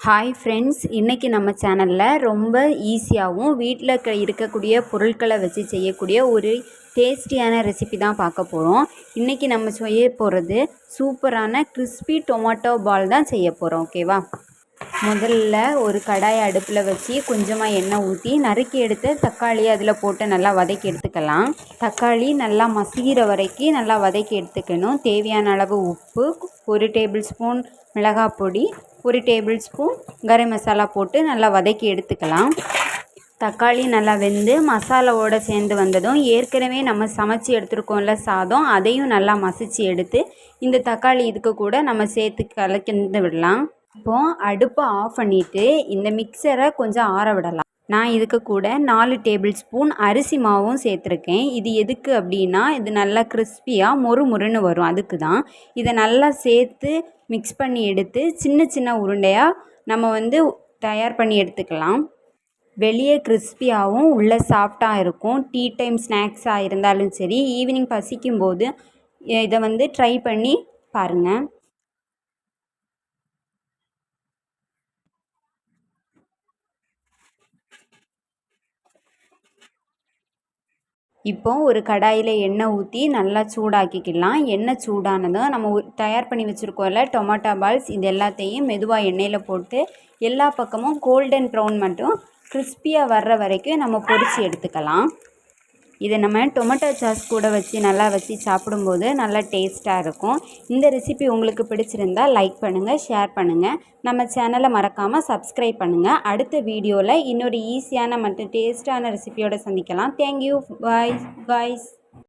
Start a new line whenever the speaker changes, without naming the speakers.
Hi friends, இன்றைக்கி நம்ம சேனலில் ரொம்ப ஈஸியாகவும் வீட்டில் இருக்கக்கூடிய பொருட்களை வச்சு செய்யக்கூடிய ஒரு டேஸ்டியான ரெசிபி தான் பார்க்க போகிறோம். இன்றைக்கி நம்ம செய்ய போகிறது சூப்பரான கிறிஸ்பி டொமேட்டோ பால் தான் செய்ய போகிறோம். ஓகேவா? முதல்ல ஒரு கடாயை அடுப்பில் வச்சு கொஞ்சமாக எண்ணெய் ஊற்றி நறுக்கி எடுத்து தக்காளியை அதில் போட்டு நல்லா வதக்கி எடுத்துக்கலாம். தக்காளி நல்லா மசிகிற வரைக்கும் நல்லா வதக்கி எடுத்துக்கணும். தேவையான அளவு உப்பு, 1 டேபிள் ஸ்பூன் மிளகாய் பொடி, 1 டேபிள் ஸ்பூன் கரம் மசாலா போட்டு நல்லா வதக்கி எடுத்துக்கலாம். தக்காளி நல்லா வெந்து மசாலாவோடு சேர்ந்து வந்ததும் ஏற்கனவே நம்ம சமைச்சி எடுத்துருக்கோம்ல சாதம், அதையும் நல்லா மசிச்சு எடுத்து இந்த தக்காளி இதுக்கு கூட நம்ம சேர்த்து கலந்து விடலாம். இப்போது அடுப்பை ஆஃப் பண்ணிவிட்டு இந்த மிக்சரை கொஞ்சம் ஆற விடலாம். நான் இதுக்கு கூட 4 டேபிள் ஸ்பூன் அரிசி மாவும் சேர்த்துருக்கேன். இது எதுக்கு அப்படின்னா, இது நல்லா கிறிஸ்பியாக மொறுன்னு வரும். அதுக்கு தான் இதை நல்லா சேர்த்து மிக்ஸ் பண்ணி எடுத்து சின்ன சின்ன உருண்டையாக நம்ம தயார் பண்ணி எடுத்துக்கலாம். வெளியே கிறிஸ்பியாகவும் உள்ளே சாஃப்டாக இருக்கும். டீ டைம் ஸ்நாக்ஸாக இருந்தாலும் சரி, ஈவினிங் பசிக்கும்போது இதை ட்ரை பண்ணி பாருங்கள். இப்போ ஒரு கடாயில் எண்ணெய் ஊற்றி நல்லா சூடாக்கிக்கலாம். எண்ணெய் சூடானதும் நம்ம தயார் பண்ணி வச்சுருக்கோம்ல டொமேட்டோ பால்ஸ், இது எல்லாத்தையும் மெதுவாக எண்ணெயில் போட்டு எல்லா பக்கமும் கோல்டன் ப்ரௌன் மட்டும் கிறிஸ்பியாக வர்ற வரைக்கும் நம்ம பொரித்து எடுத்துக்கலாம். இதை நம்ம டொமேட்டோ சாஸ் கூட நல்லா வச்சு சாப்பிடும்போது நல்லா டேஸ்ட்டாக இருக்கும். இந்த ரெசிபி உங்களுக்கு பிடிச்சிருந்தால் லைக் பண்ணுங்கள், ஷேர் பண்ணுங்கள். நம்ம சேனலை மறக்காமல் சப்ஸ்கிரைப் பண்ணுங்கள். அடுத்த வீடியோவில் இன்னொரு ஈஸியான மற்றும் டேஸ்ட்டான ரெசிபியோடு சந்திக்கலாம். தேங்க்யூ. Bye guys.